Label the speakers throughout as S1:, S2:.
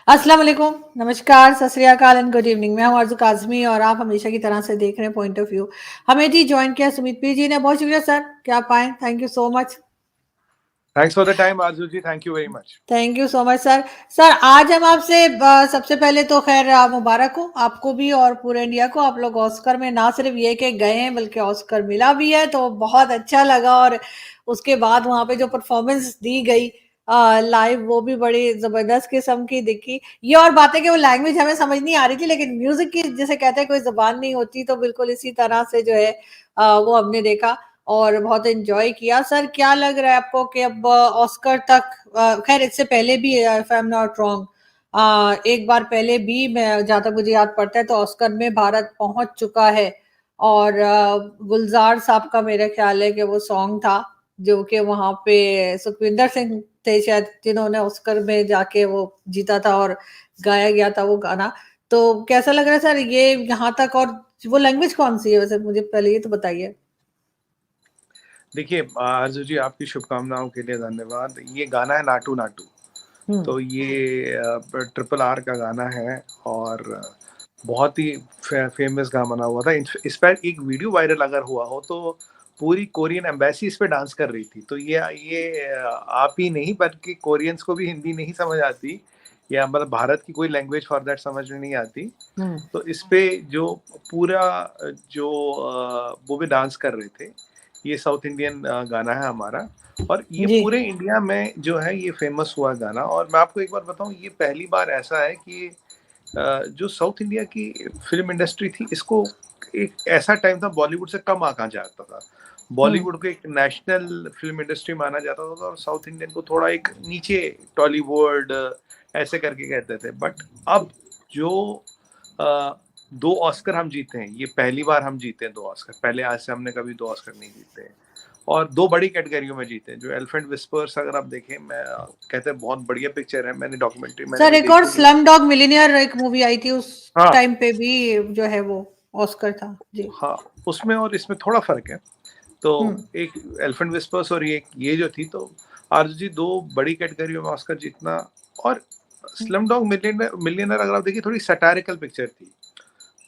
S1: अस्सलाम वालेकुम, नमस्कार, सत श्री अकाल एंड गुड इवनिंग। मैं हूँ आरज़ू काज़मी और आप हमेशा की तरह से देख रहे हैं पॉइंट ऑफ व्यू। हमें जी जॉइन किया सुमित पी जी ने, बहुत शुक्रिया सर कि आप आए। Thank you so much.
S2: Thanks for the time Arzoo ji, thank you very much.
S1: Thank you so much sir. Sir आज हम आपसे सबसे पहले तो खैर मुबारक हो आपको भी और पूरे इंडिया को। आप लोग ऑस्कर में ना सिर्फ ये कि गए हैं बल्कि ऑस्कर मिला भी है, तो बहुत अच्छा लगा। और उसके बाद वहाँ पे जो परफॉर्मेंस दी गई लाइव, वो भी बड़ी जबरदस्त किस्म की दिखी। ये और बात है कि वो लैंग्वेज हमें समझ नहीं आ रही थी, लेकिन म्यूजिक की जैसे कहते हैं कोई जबान नहीं होती, तो बिल्कुल इसी तरह से जो है वो हमने देखा और बहुत एंजॉय किया। सर क्या लग रहा है आपको कि अब ऑस्कर तक, खैर इससे पहले भी if I am not wrong, एक बार पहले भी, मैं जहाँ तक मुझे याद पड़ता है, तो ऑस्कर में भारत पहुंच चुका है। और गुलजार साहब का मेरा ख्याल है कि वो सॉन्ग था जो कि वहां पे सुखविंदर सिंह थे शायद, जिन्होंने ऑस्कर में जाके वो जीता था और गाया गया था वो गाना। तो कैसा लग रहा है सर ये यहाँ तक? और वो लैंग्वेज कौन सी है वैसे, मुझे पहले ये तो बताइए।
S2: देखिए आरजू जी, आपकी शुभकामनाओं के लिए धन्यवाद। ये गाना है नाटू नाटू।
S1: हम्म।
S2: तो ये ट्रिपल आर का गाना है और बहुत ही फेमस गाना बना हुआ था। इस पर एक वीडियो वायरल अगर हुआ हो तो पूरी कोरियन एम्बेसी इस पे डांस कर रही थी। तो ये आप ही नहीं बल्कि कोरियंस को भी हिंदी नहीं समझ आती, या मतलब भारत की कोई लैंग्वेज फॉर दैट समझ में नहीं आती।
S1: हम्म।
S2: तो इस पे जो पूरा जो वो भी डांस कर रहे थे। ये साउथ इंडियन गाना है हमारा, और ये
S1: जी।
S2: पूरे इंडिया में जो है ये फेमस हुआ गाना। और मैं आपको एक बार बताऊं, ये पहली बार ऐसा है कि जो साउथ इंडिया की फिल्म इंडस्ट्री थी, इसको एक ऐसा टाइम था बॉलीवुड से कम आंका जाता था।
S1: हम्म।
S2: बॉलीवुड को एक नेशनल फिल्म इंडस्ट्री माना जाता था और साउथ इंडियन को थोड़ा एक नीचे, टॉलीवुड ऐसे करके कहते थे। बट अब जो अ, 2 ऑस्कर हम जीते हैं, ये पहली बार हम जीते हैं 2 ऑस्कर। पहले आज से हमने कभी 2 ऑस्कर नहीं जीते हैं, और 2 बड़ी कैटेगरियों में जीते हैं। जो एलिफेंट विस्पर्स अगर आप देखें, मैं कहते हैं बहुत बढ़िया पिक्चर है। मैंने डॉक्यूमेंट्री मैंने
S1: सर
S2: भी
S1: एक और
S2: देखी हुई है।
S1: स्लम डॉग मिलियनेयर एक मूवी आई थी, उस
S2: हाँ,
S1: टाइम पे भी जो है वो ऑस्कर था जी।
S2: हाँ, उसमें और इसमें थोड़ा फ़र्क है। तो
S1: हम्म।
S2: एक एलिफेंट विस्पर्स और ये जो थी, तो आरज़ू जी 2 बड़ी कैटेगरियों में ऑस्कर जीतना। और स्लम डॉग मिलियनेयर मिलियनेयर अगर आप देखिए, थोड़ी सैटारिकल पिक्चर थी।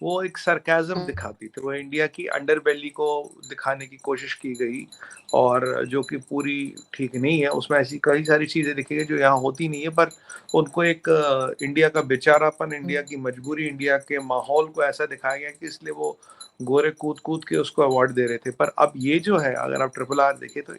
S2: वो एक सरकाज़्म दिखाती थी, वो इंडिया की अंडरबेली को दिखाने की कोशिश की गई, और जो कि पूरी ठीक नहीं है। उसमें ऐसी कई सारी चीज़ें दिखी गई जो यहाँ होती नहीं है, पर उनको एक इंडिया का बेचारापन, इंडिया की मजबूरी, इंडिया के माहौल को ऐसा दिखाया गया कि इसलिए वो गोरे कूद-कूद के उसको अवार्ड दे रहे थे। पर अब ये जो है, अगर आप ट्रिपल आर देखें तो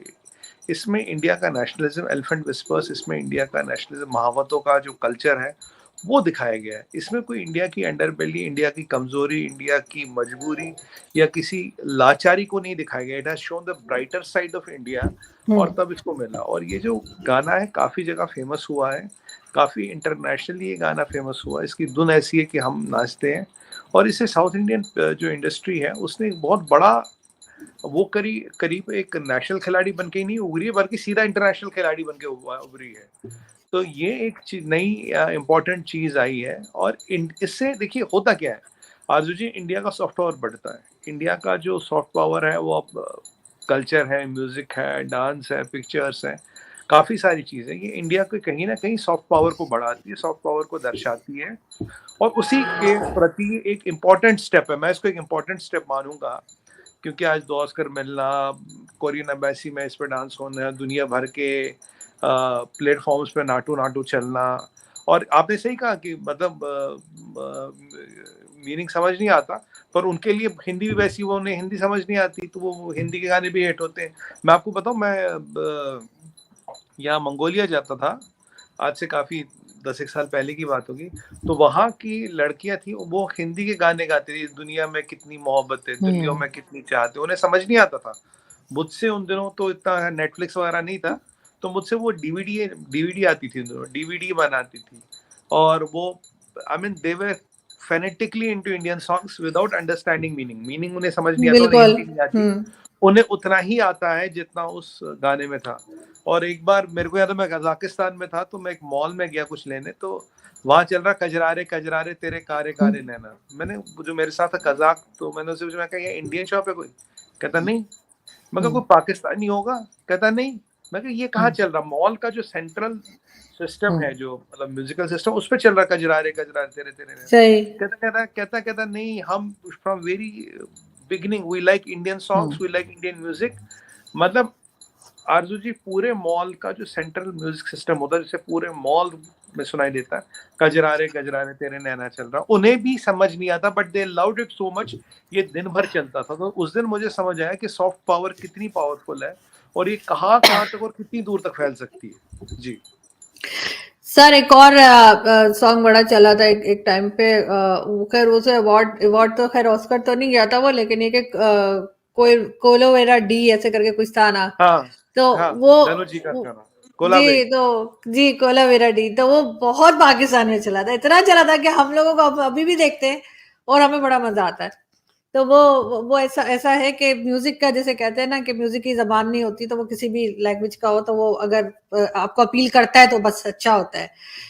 S2: इसमें इंडिया का नेशनलिज़्म, एलिफेंट विस्पर्स, इसमें इंडिया का नेशनलिज़्म, महावतों का जो कल्चर है वो दिखाया गया है। इसमें कोई इंडिया की अंडरबेली, इंडिया की कमज़ोरी, इंडिया की मजबूरी या किसी लाचारी को नहीं दिखाया गया। It has shown the brighter side of India, और
S1: हम्म।
S2: तब इसको मिला। और ये जो गाना है काफ़ी जगह फेमस हुआ है, काफ़ी इंटरनेशनली ये गाना फेमस हुआ है। इसकी धुन ऐसी है कि हम नाचते हैं। और इससे साउथ इंडियन जो इंडस्ट्री है, उसने एक बहुत बड़ा, वो करीब एक नेशनल खिलाड़ी बन के ही नहीं उभरी है, बल्कि सीधा इंटरनेशनल खिलाड़ी बन के उभरी है। तो ये एक नई इम्पोर्टेंट चीज़ आई है। और इससे देखिए होता क्या है आरजू जी, इंडिया का सॉफ्ट पावर बढ़ता है। इंडिया का जो सॉफ्ट पावर है वो अब कल्चर है, म्यूजिक है, डांस है, पिक्चर्स हैं, काफ़ी सारी चीज़ें। ये इंडिया के कहीं ना कहीं सॉफ्ट पावर को बढ़ाती है, सॉफ्ट पावर को दर्शाती है। और उसी के प्रति एक इम्पॉर्टेंट स्टेप है, मैं इसको एक इम्पॉर्टेंट स्टेप मानूंगा। क्योंकि आज 2 ऑस्कर मिलना, कोरियन एम्बेसी में इस पे डांस होना, दुनिया भर के प्लेटफॉर्म्स पे नाटू नाटू चलना। और आपने सही कहा कि मतलब मीनिंग समझ नहीं आता, पर उनके लिए हिंदी भी वैसी, वो उन्हें हिंदी समझ नहीं आती, तो वो हिंदी के गाने भी हिट होते हैं। मैं आपको बताऊं, मैं यहाँ मंगोलिया जाता था, आज से काफ़ी 10 एक साल पहले की बात होगी। तो वहाँ की लड़कियां थी, वो हिंदी के गाने गाती थी। दुनिया में कितनी मोहब्बत है, दिल्लियों
S1: हम्म।
S2: में कितनी चाहते, उन्हें समझ नहीं आता था। मुझसे उन दिनों तो इतना नेटफ्लिक्स वगैरह नहीं था, तो मुझसे वो डीवीडी डीवीडी आती थी, उन दिनों डीवीडी बनाती थी। और वो, I mean, they were fanatically into Indian songs without understanding meaning उन्हें समझ नहीं आता, उन्हें
S1: बिल्कुल।
S2: हिंदी नहीं आती।
S1: हम्म।
S2: उन्हें उतना ही आता है जितना उस गाने में था। और एक बार मेरे को याद है, मैं कजाकिस्तान में था, तो मैं एक मॉल में गया कुछ लेने, तो वहां चल रहा कजरारे कजरारे तेरे कारे कारे नैना। मैंने, जो मेरे साथ था कजाक, तो मैंने उससे पूछा, मैं कहा ये इंडियन शॉप है कोई? कहता नहीं। मैं कहा कोई
S1: हम्म।
S2: पाकिस्तानी होगा? कहता नहीं। मैं कहा ये कहाँ चल रहा, मॉल का जो सेंट्रल सिस्टम है, जो मतलब म्यूजिकल सिस्टम, उस पे चल रहा कजरारे कजरारे तेरे तेरे तेरे।
S1: सही।
S2: कहता नहीं, हम from very beginning we like Indian songs, we like Indian music. मतलब आरजू जी, पूरे मॉल का जो सेंट्रल म्यूजिक सिस्टम होता है, जिसे पूरे मॉल में सुनाई देता है, गजरारे गजरारे तेरे नैना चल रहा, उन्हें भी समझ नहीं आता, but they loved it so much, ये दिन भर चलता था। तो उस दिन मुझे समझ आया कि सॉफ्ट पावर कितनी पावरफुल है, और ये कहाँ कहाँ तक और कितनी दूर तक फैल सकती है। जी
S1: सर एक और सॉन्ग बड़ा चला था एक टाइम पे, खैर उसे अवार्ड अवार्ड तो खैर ऑस्कर तो नहीं गया था वो, लेकिन ये कि कोई कोलोवेरा डी ऐसे करके कुछ था ना,
S2: हाँ
S1: तो
S2: हाँ,
S1: वो
S2: धनु जी का गाना
S1: जी
S2: कोलावेरी।
S1: तो जी कोलावेरा डी, तो वो बहुत पाकिस्तान में चला था, इतना चला था कि हम लोगों को अभी भी देखते हैं और हमें बड़ा मजा आता है। तो वो ऐसा ऐसा है कि म्यूजिक का जैसे कहते हैं ना कि म्यूजिक की जबान नहीं होती, तो वो किसी भी लैंग्वेज का हो तो वो अगर आपको अपील करता है तो बस अच्छा होता है।